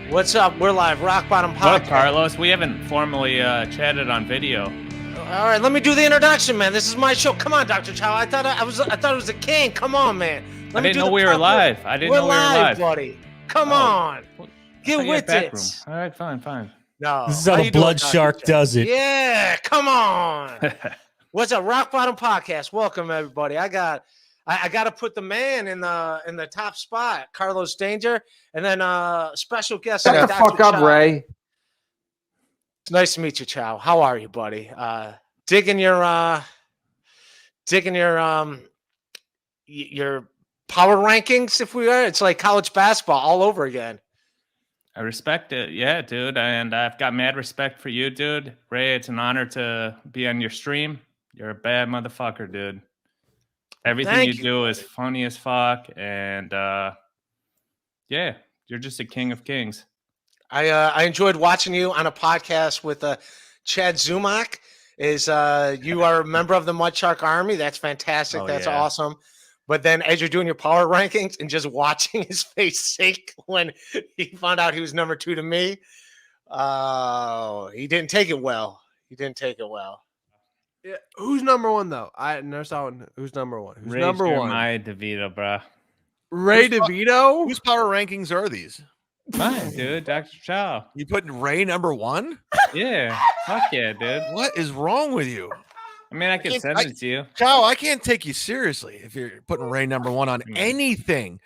What's up? We're live. Rock Bottom Podcast. What up, Carlos? We haven't formally chatted on video. All right, let me do the introduction, man. This is my show. Come on, Dr. Chow. I thought it was a king. Come on, man. I didn't know we were live. We're live, buddy. Come on. Get with it. All right, fine. No. This is how the blood shark does it. Yeah, come on. What's up, Rock Bottom Podcast? Welcome, everybody. I got to put the man in the top spot, Carlos Danger, and then special guest. Shut the fuck up, Ray. It's nice to meet you, Chow. How are you, buddy? Digging your power rankings. If we are, it's like college basketball all over again. I respect it, yeah, dude, and I've got mad respect for you, dude. Ray, it's an honor to be on your stream. You're a bad motherfucker, dude. Everything you do is funny as fuck, and yeah, you're just a king of kings. I enjoyed watching you on a podcast with Chad Zumak. You are a member of the Mudshark Army? That's fantastic. That's awesome. But then as you're doing your power rankings and just watching his face sink when he found out he was number 2 to me, he didn't take it well. Yeah, who's number 1 though? I never saw one. Who's number 1? Who's Ray number 1? Ray DeVito, bro. Ray DeVito? Whose power rankings are these? Mine, dude. Dr. Chow. You putting Ray number 1? Yeah. Fuck yeah, dude. What is wrong with you? I mean, I can send it to you. Chow, I can't take you seriously if you're putting Ray number 1 on anything.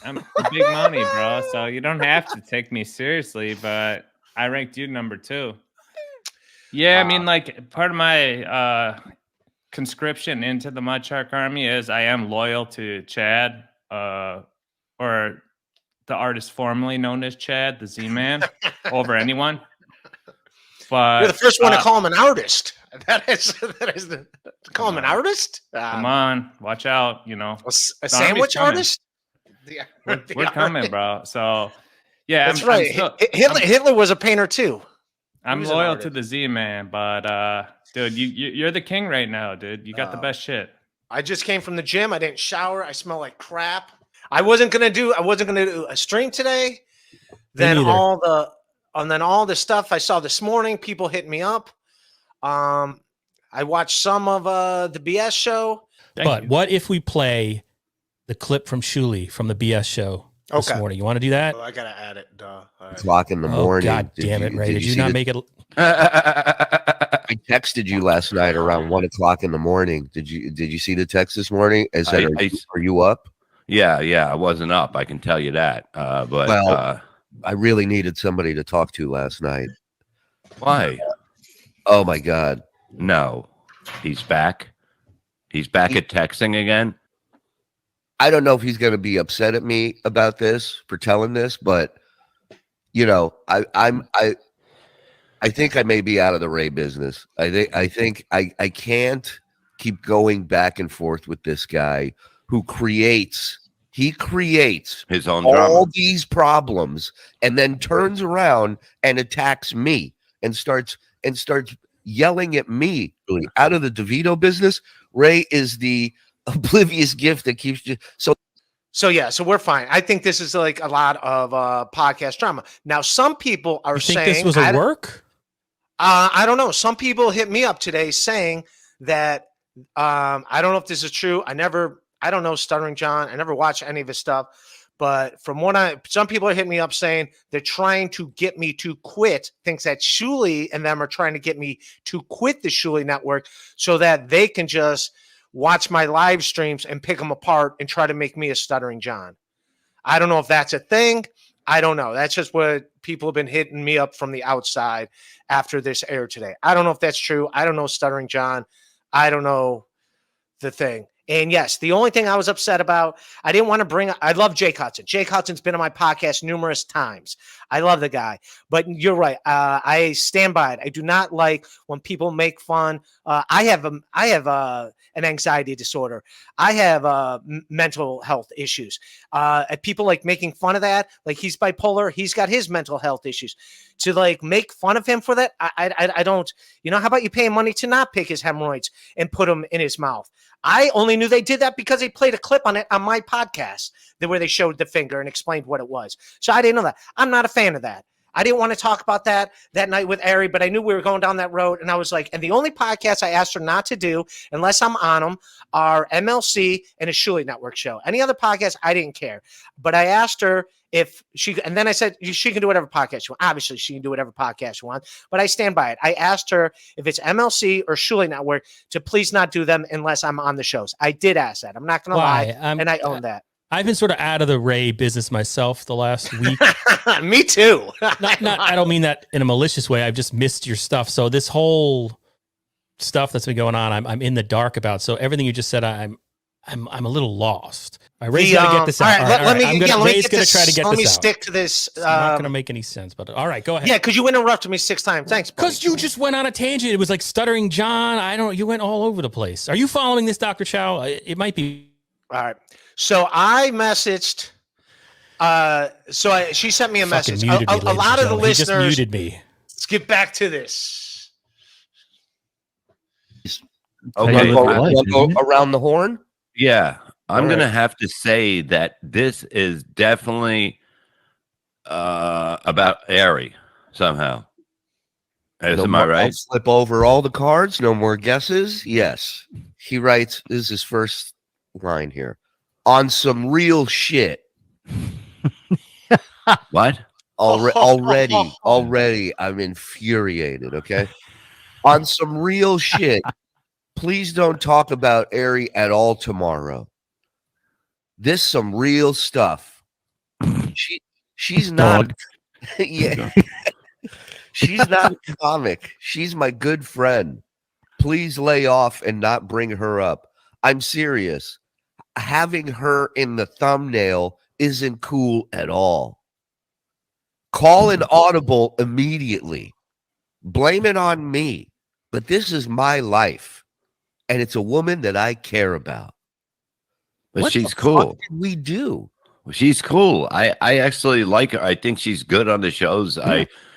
I'm big money, bro. So you don't have to take me seriously, but I ranked you number 2. Yeah, I mean, like, part of my conscription into the Mudshark Army is I am loyal to Chad, or the artist formerly known as Chad, the Z-Man, over anyone. But you're the first one to call him an artist. That is to call him an artist. Come on, watch out. You know, a sandwich artist. We're coming, bro. So yeah, that's right. Hitler was a painter too. I'm loyal to the Z-Man, but dude, you're the king right now, dude. You got the best shit. I just came from the gym. I didn't shower. I smell like crap. I wasn't gonna do a stream today. Then all the stuff I saw this morning, people hit me up. I watched some of the BS show. But what if we play the clip from Shuli from the BS show this morning? You want to do that? Oh, I gotta add it. Duh. Right. O'clock in the morning. God damn it, Ray! Did you not make it? I texted you last night around 1 o'clock in the morning. Did you see the text this morning? I said, "Are you up?" Yeah, I wasn't up. I can tell you that. But I really needed somebody to talk to last night. Why? Oh my God! No, he's back. He's back at texting again. I don't know if he's going to be upset at me about this for telling this, but you know, I think I may be out of the Ray business. I think I can't keep going back and forth with this guy who creates his own all drama. These problems and then turns around and attacks me and starts yelling at me. Really, out of the DeVito business, Ray is the oblivious gift that keeps you so we're fine. I think this is like a lot of podcast drama. Now, some people are saying this was a work. I don't know. Some people hit me up today saying that I don't know if this is true. I don't know Stuttering John. I never watched any of his stuff. But from what some people are hitting me up saying they're trying to get me to quit, thinks that Shuli and them are trying to get me to quit the Shuli network so that they can just watch my live streams and pick them apart and try to make me a Stuttering John. I don't know if that's a thing. I don't know. That's just what people have been hitting me up from the outside after this aired today. I don't know if that's true. I don't know Stuttering John. I don't know the thing. And yes, the only thing I was upset about, I didn't want to bring, I love Jake Hudson. Jake Hudson's been on my podcast numerous times. I love the guy, but you're right. I stand by it. I do not like when people make fun. I have an anxiety disorder. I have mental health issues. People like making fun of that. Like he's bipolar. He's got his mental health issues. To like make fun of him for that, I don't. You know, how about you pay him money to not pick his hemorrhoids and put them in his mouth? I only knew they did that? Because they played a clip on it on my podcast where they showed the finger and explained what it was. So I didn't know that. I'm not a fan of that. I didn't want to talk about that night with Ari, but I knew we were going down that road. And I was like, and the only podcast I asked her not to do, unless I'm on them, are MLC and a Shuli Network show. Any other podcast, I didn't care. But I asked her if she, and then I said, she can do whatever podcast she wants. Obviously, she can do whatever podcast she wants, but I stand by it. I asked her if it's MLC or Shuli Network to please not do them unless I'm on the shows. I did ask that. I'm not going to lie. And I own that. I've been sort of out of the Ray business myself the last week. Me too. not, I don't mean that in a malicious way. I've just missed your stuff. So this whole stuff that's been going on, I'm in the dark about. So everything you just said, I'm a little lost. All right, Ray's got to get this out. Ray's going to try to get this out. Let me stick to this. It's not going to make any sense, but all right, go ahead. Yeah, because you interrupted me 6 times. Thanks. Because you just went on a tangent. It was like Stuttering John. You went all over the place. Are you following this, Dr. Chow? It might be. All right. So I messaged. She sent me a message. A lot of the listeners just muted me. Let's get back to this. Okay. Around the horn? Yeah. I'm All going to right. have to say that this is definitely about Ari somehow. Am I right? I'll flip over all the cards. No more guesses. Yes. He writes, this is his first line here. On some real shit. What? Already, I'm infuriated, okay? On some real shit, please don't talk about Ari at all tomorrow. This some real stuff. She's not yeah. She's not a comic. She's my good friend. Please lay off and not bring her up. I'm serious. Having her in the thumbnail isn't cool at all. Call an audible immediately. Blame it on me. But this is my life. And it's a woman that I care about. But What she's the cool. fuck did we do? She's cool. I actually like her. I think she's good on the shows.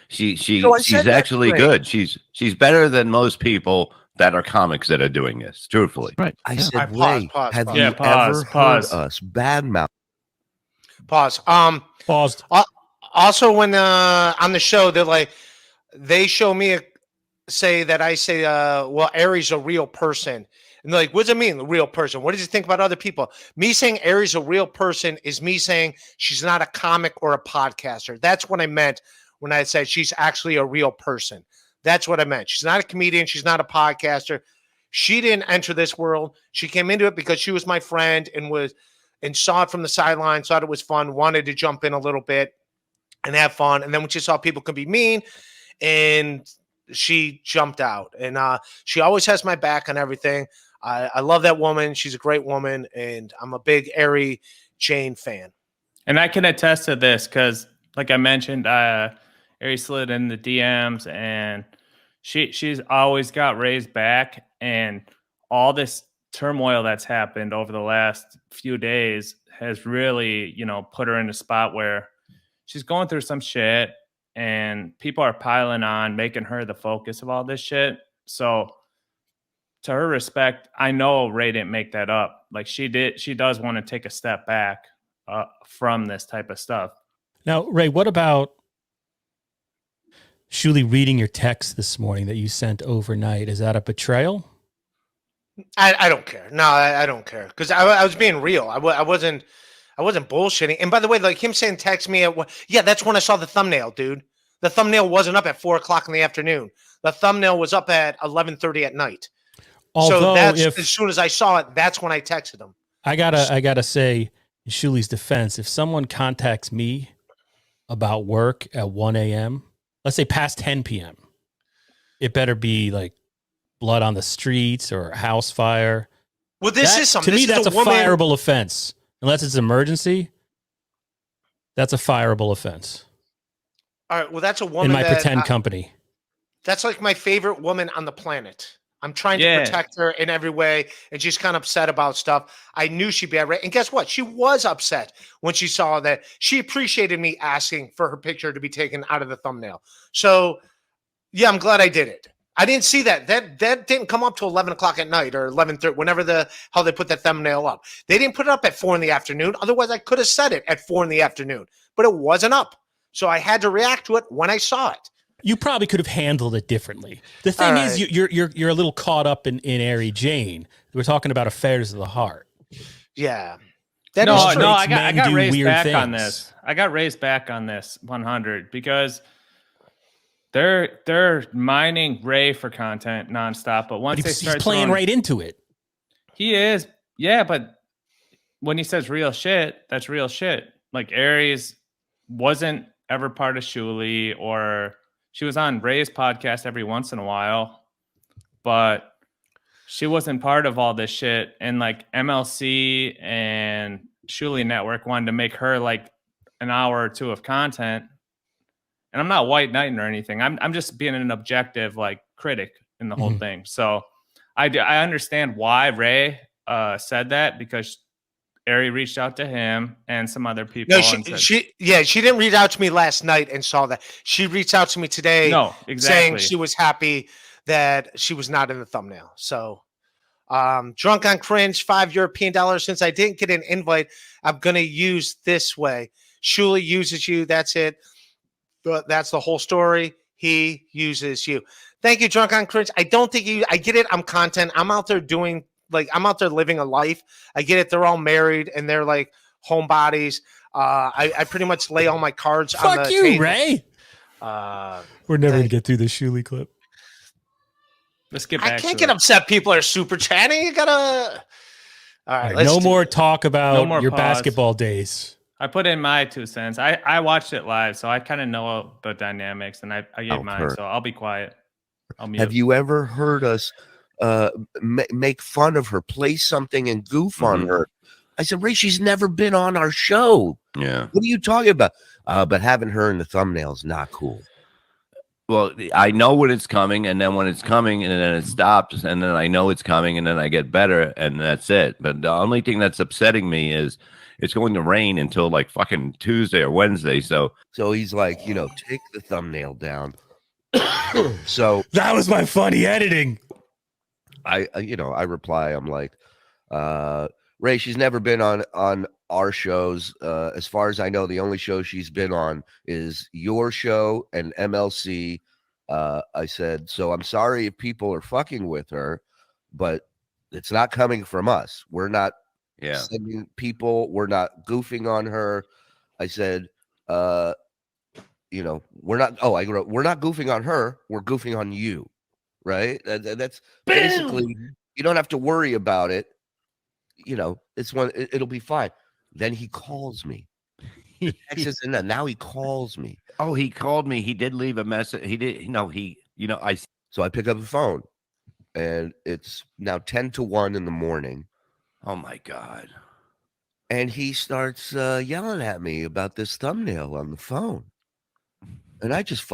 She's actually good. She's better than most people that are comics that are doing this. Truthfully, Right. I said, All right, Ray, pause. have Yeah, you ever pause. heard us badmouth? Pause. Paused. Also, when on the show, they show me say that I say, well, Ari's a real person. And they're like, what does it mean, the real person? What does he think about other people? Me saying Ari's a real person is me saying she's not a comic or a podcaster. That's what I meant when I said she's actually a real person. That's what I meant. She's not a comedian. She's not a podcaster. She didn't enter this world. She came into it because she was my friend and saw it from the sidelines, thought it was fun, wanted to jump in a little bit and have fun. And then when she saw people could be mean, and she jumped out. And she always has my back on everything. I love that woman. She's a great woman, and I'm a big Ari Jane fan. And I can attest to this because, like I mentioned, Ari slid in the DMs, and she's always got Ray's back. And all this turmoil that's happened over the last few days has really, put her in a spot where she's going through some shit, and people are piling on, making her the focus of all this shit. So, to her respect, I know Ray didn't make that up. Like she did. She does want to take a step back from this type of stuff. Now, Ray, what about Shuli reading your text this morning that you sent overnight? Is that a betrayal? I don't care. No, I don't care because I was being real. I wasn't bullshitting. And by the way, like him saying text me that's when I saw the thumbnail, dude. The thumbnail wasn't up at 4:00 in the afternoon. The thumbnail was up at 11:30 at night. Although, as soon as I saw it, that's when I texted him. I gotta say, in Shuli's defense, if someone contacts me about work at 1 a.m., let's say past 10 p.m., it better be like blood on the streets or a house fire. Well, this is something. To me, that's a fireable offense. Unless it's an emergency, that's a fireable offense. All right. Well, that's a woman in my pretend company. That's like my favorite woman on the planet. I'm trying to protect her in every way, and she's kind of upset about stuff. I knew she'd be irate. And guess what? She was upset when she saw that. She appreciated me asking for her picture to be taken out of the thumbnail. So, yeah, I'm glad I did it. I didn't see that. That didn't come up till 11 o'clock at night or 11:30, whenever the hell they put that thumbnail up. They didn't put it up at 4 in the afternoon. Otherwise, I could have said it at 4 in the afternoon, but it wasn't up. So I had to react to it when I saw it. You probably could have handled it differently. The thing is, you're a little caught up in Ari Jane. We're talking about affairs of the heart. Yeah. I got do raised weird back on things. this. I got raised back on this 100 because they're mining Ray for content nonstop. But once But they he's playing right into it. he is, yeah. But when he says real shit, that's real shit. Like Aries wasn't ever part of Shuli, or she was on Ray's podcast every once in a while, but she wasn't part of all this shit. And like MLC and Shuli Network wanted to make her like an hour or two of content. And I'm not white knighting or anything. I'm just being an objective like critic in the whole thing. So I understand why Ray said that, because Ari reached out to him and some other people. No, she didn't reach out to me last night and saw that. She reached out to me today. No, exactly. Saying she was happy that she was not in the thumbnail. So, Drunk on Cringe, $5 since I didn't get an invite. I'm gonna use this way. Shuli uses you. That's it. That's the whole story. He uses you. Thank you, Drunk on Cringe. I don't think you. I get it. I'm content. I'm out there doing. Like, I'm out there living a life. I get it. They're all married and they're like homebodies. I pretty much lay all my cards on the Fuck you, table. Ray. We're never going to get through the Shuli clip. Let's get back I can't to get it. upset. People are super chatting. You gotta. All right. No more talk about No more your pause. basketball days. I put in my 2 cents. I watched it live, so I kind of know the dynamics, and I gave mine. Kurt. So I'll be quiet. I'll mute. Have you ever heard us make fun of her, play something and goof on her? I said, Ray, she's never been on our show. Yeah. What are you talking about? But having her in the thumbnail is not cool. Well, I know when it's coming, and then when it's coming, and then it stops, and then I know it's coming, and then I get better, and that's it. But the only thing that's upsetting me is it's going to rain until like fucking Tuesday or Wednesday. So he's like, take the thumbnail down. So that was my funny editing. I reply, I'm like, Ray, she's never been on our shows. As far as I know, the only show she's been on is your show and MLC. I said, so I'm sorry if people are fucking with her, but it's not coming from us. We're not sending people. We're not goofing on her. I said, we're not. Oh, I wrote, we're not goofing on her. We're goofing on you. Right. That's basically, you don't have to worry about it. It'll be fine. Then he calls me. And then now he calls me. Oh, he called me. He did leave a message. He did. So I pick up the phone, and it's now 10:01 in the morning. Oh my God. And he starts yelling at me about this thumbnail on the phone. And I just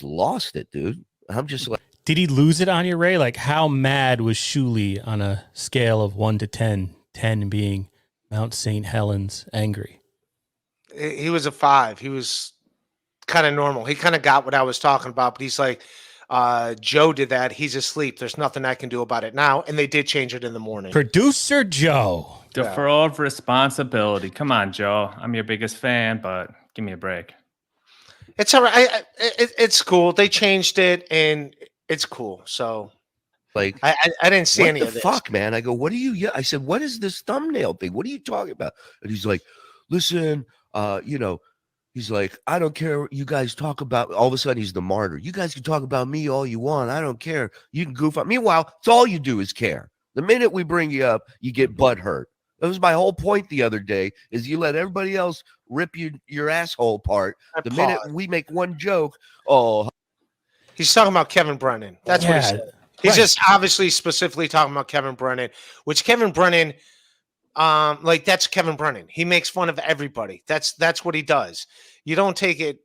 lost it, dude. I'm just like, did he lose it on you, Ray? Like, how mad was Shuli on a scale of 1 to 10, 10 being Mount St. Helens angry? He was a 5. He was kind of normal. He kind of got what I was talking about, but he's like, Joe did that. He's asleep. There's nothing I can do about it now. And they did change it in the morning. Producer Joe. Deferral of responsibility. Come on, Joe. I'm your biggest fan, but give me a break. It's all right. It's cool. They changed it, and it's cool. So, like, I didn't see any of this. Fuck, man. I go, what are you? I said, what is this thumbnail thing? What are you talking about? And he's like, listen, he's like, I don't care what you guys talk about. All of a sudden, he's the martyr. You guys can talk about me all you want. I don't care. You can goof on. Meanwhile, it's all you do is care. The minute we bring you up, you get butthurt. That was my whole point the other day, is you let everybody else rip your asshole part. The minute we make one joke, he's talking about Kevin Brennan. That's what he said. He's just obviously specifically talking about Kevin Brennan, which Kevin Brennan, that's Kevin Brennan. He makes fun of everybody. That's what he does. You don't take it.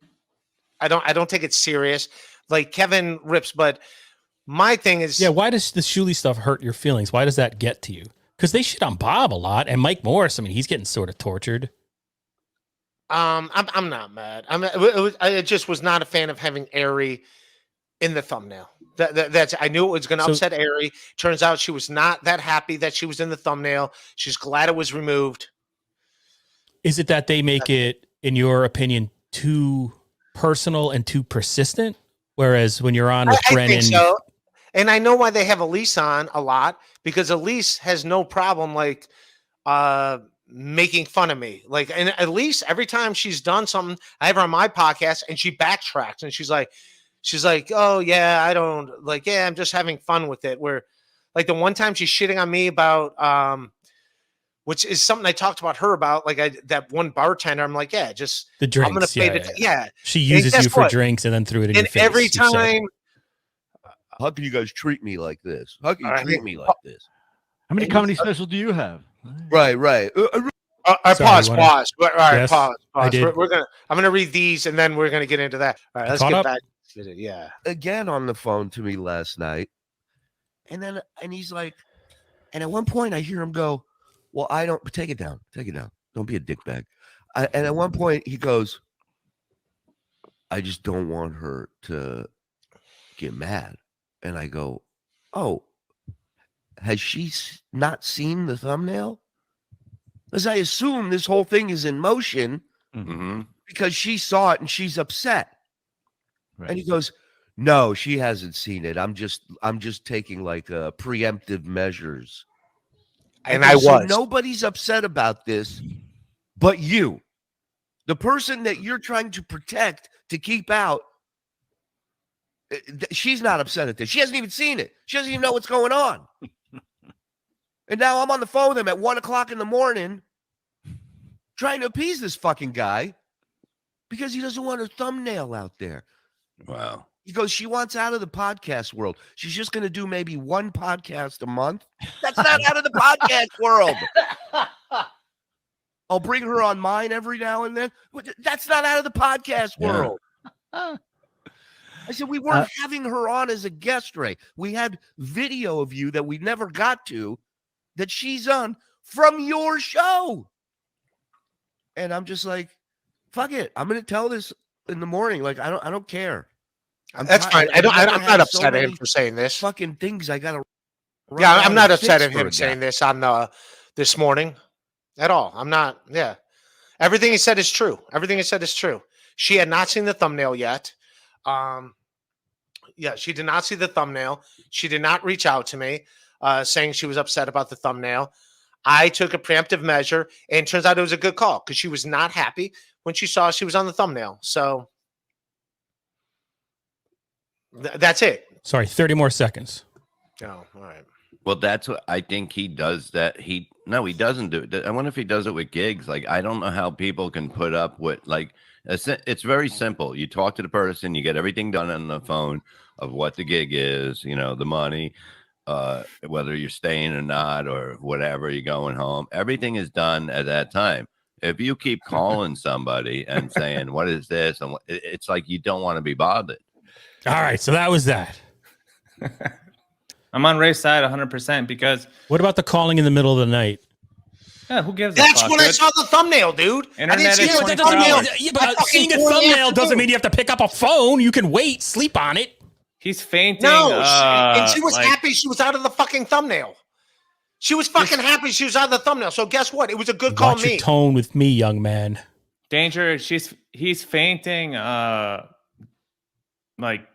I don't take it serious. Like, Kevin rips, but my thing is, why does the Shuli stuff hurt your feelings? Why does that get to you? Because they shit on Bob a lot, and Mike Morris. I mean, he's getting sort of tortured. I'm not mad. I just was not a fan of having Ari in the thumbnail. That's I knew it was going to So- upset Ari. Turns out she was not that happy that she was in the thumbnail. She's glad it was removed. Is it that they make it, in your opinion, too personal and too persistent? Whereas when you're on with I Brennan, think so. And I know why they have Elise on a lot, because Elise has no problem like making fun of me. Like, and Elise, every time she's done something, I have her on my podcast and she backtracks and she's like, oh yeah, I don't like, yeah, I'm just having fun with it. Where like the one time she's shitting on me about which is something I talked about her about, like that one bartender. I'm like, yeah, just the drinks. I'm gonna pay yeah. She uses guess you for what? drinks and then threw it in And your face. every you said. time, How can you guys treat me like this? How can you All right. treat me like this? How many comedy specials do you have? Right. Sorry, pause. you wanna- All right, Yes, pause. I did. I'm gonna read these and then we're gonna get into that. All right, let's Caught get up? back to it. Yeah. Again on the phone to me last night, and he's like, and at one point I hear him go, "Well, I don't take it down. Don't be a dickbag." And at one point he goes, "I just don't want her to get mad." And I go, "Oh, has she not seen the thumbnail? Because I assume this whole thing is in motion Mm-hmm. because she saw it and she's upset." Right. And he goes, "No, she hasn't seen it. I'm just taking like preemptive measures." And go, I "So was. nobody's upset about this, but you, the person that you're trying to protect to keep out. She's not upset at this. She hasn't even seen it. She doesn't even know what's going on." And now I'm on the phone with him at 1:00 in the morning, trying to appease this fucking guy because he doesn't want her thumbnail out there. Wow. He goes, "She wants out of the podcast world. She's just going to do maybe one podcast a month." That's not out of the podcast world. I'll bring her on mine every now and then. That's not out of the podcast Yeah. world. I said, we weren't having her on as a guest, Ray. We had video of you that we never got to that she's on from your show. And I'm just like, fuck it. I'm going to tell this in the morning. Like, I don't care. That's fine. I'm not upset at him for saying this. Fucking things I got to. Yeah, I'm not upset at him saying this on this morning at all. I'm not. Yeah, everything he said is true. Everything he said is true. She had not seen the thumbnail yet. Yeah, she did not see the thumbnail. She did not reach out to me saying she was upset about the thumbnail. I took a preemptive measure, and it turns out it was a good call because she was not happy when she saw she was on the thumbnail. So that's it. Sorry, 30 more seconds. Oh, all right. Well, that's what I think he does. No, he doesn't do it. I wonder if he does it with gigs. Like, I don't know how people can put up with, like, it's very simple. You talk to the person, you get everything done on the phone of what the gig is, the money, whether you're staying or not, or whatever, you're going home. Everything is done at that time. If you keep calling somebody and saying, "What is this?" and it's like you don't want to be bothered. All right, so that was that. I'm on Ray's side 100% because What about the calling in the middle of the night? yeah, who gives a That's fuck? when I dude? saw the thumbnail, dude. I Internet didn't see is it. But that 24 doesn't mean, hours. yeah, I but fucking seeing a told you thumbnail after doesn't you. mean you have to pick up a phone. You can wait, sleep on it. He's fainting. No, and she was like, happy she was out of the fucking thumbnail. She was fucking happy she was out of the thumbnail. So guess what? It was a good call. Watch your tone with me, young man. Danger. He's fainting. Like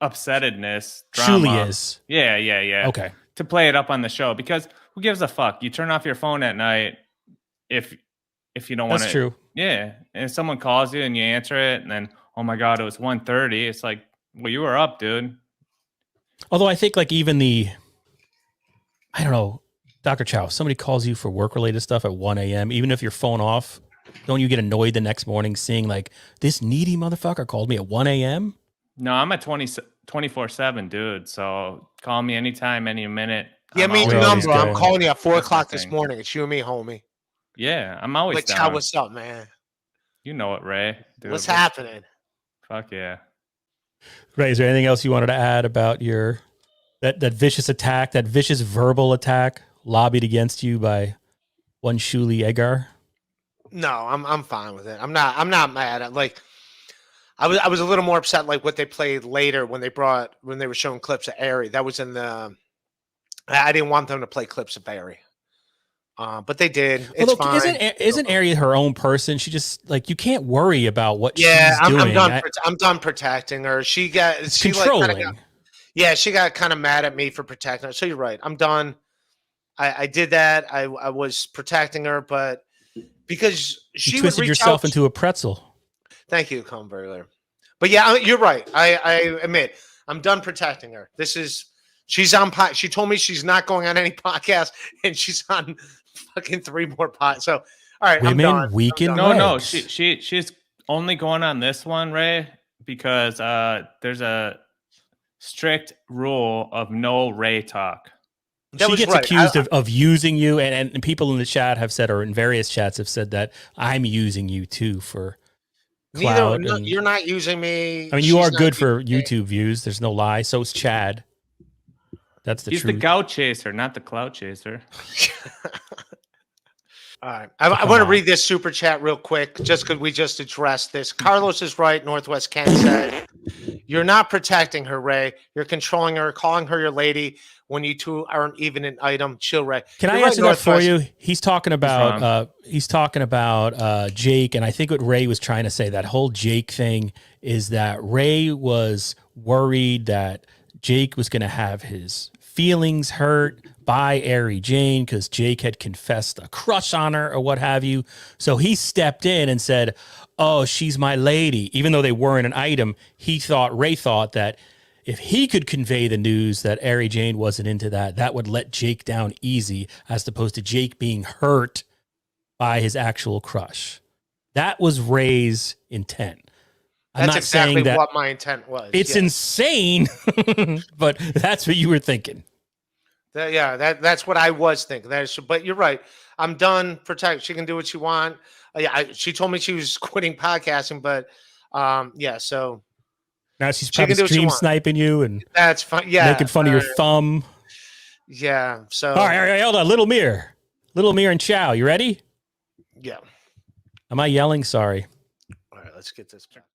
upsettedness. Drama. Shuli is. Yeah. Okay. To play it up on the show, because who gives a fuck? You turn off your phone at night if you don't want to. That's true. Yeah, and if someone calls you and you answer it, and then oh my god, it was 1:30. It's like, well, you were up, dude. Although I think like even I don't know, Dr. Chow, if somebody calls you for work-related stuff at 1 a.m., even if your phone off, don't you get annoyed the next morning seeing like this needy motherfucker called me at 1 a.m.? No, I'm at 24/7, dude. So call me anytime, any minute. Give I'm me your always- number. I'm good. calling you at 4 That's my o'clock this thing. morning. It's you and me, homie. Yeah, I'm always What's how? down. What's up, man? You know it, Ray. Dude, What's happening? Fuck yeah. Ray, is there anything else you wanted to add about your that vicious attack, that vicious verbal attack lobbied against you by one Shuli Egar? No, I'm fine with it. I'm not mad at, like, I was a little more upset like what they played later when they were showing clips of Ari. That was in the. I didn't want them to play clips of Ari. But they did. It's Although, fine. Isn't Ari her own person? She just like you can't worry about what she's I'm doing. done. I'm done protecting her. She controlling. Like, she got kind of mad at me for protecting her. So you're right. I'm done. I did that. I was protecting her, but because she you twisted yourself into a pretzel. Thank you, Converter. But yeah, you're right. I admit I'm done protecting her. She's on. She told me she's not going on any podcast, and she's on fucking 3 more pods. So all right, Women I'm done. weaken. No. She's only going on this one, Ray, because there's a strict rule of no Ray talk. She gets accused of using you, and people in the chat have said, or in various chats have said that I'm using you too for clout. You're not using me. I mean, you are good for YouTube views. There's no lie. So is Chad. That's the He's truth. the gout chaser, not the clout chaser. All right. I want to read this super chat real quick, just because we just addressed this. Carlos is right. Northwest Ken said, "You're not protecting her, Ray. You're controlling her, calling her your lady when you two aren't even an item. Chill, Ray." Can I answer that for you? He's talking about Jake, and I think what Ray was trying to say, that whole Jake thing, is that Ray was worried that Jake was going to have his feelings hurt by Ari Jane because Jake had confessed a crush on her or what have you. So he stepped in and said, "Oh, she's my lady." Even though they weren't an item, Ray thought that if he could convey the news that Ari Jane wasn't into that, that would let Jake down easy, as opposed to Jake being hurt by his actual crush. That was Ray's intent. I'm That's not exactly saying that what my intent was. it's insane, but that's what you were thinking. That's what I was thinking. But you're right. I'm done. Protect. She can do what she want. She told me she was quitting podcasting, but so now she's probably stream sniping you and that's fine. Yeah, making fun of your thumb. Yeah. So all right, hold on. Little Mirror and Chow. You ready? Yeah. Am I yelling? Sorry. All right. Let's get this back.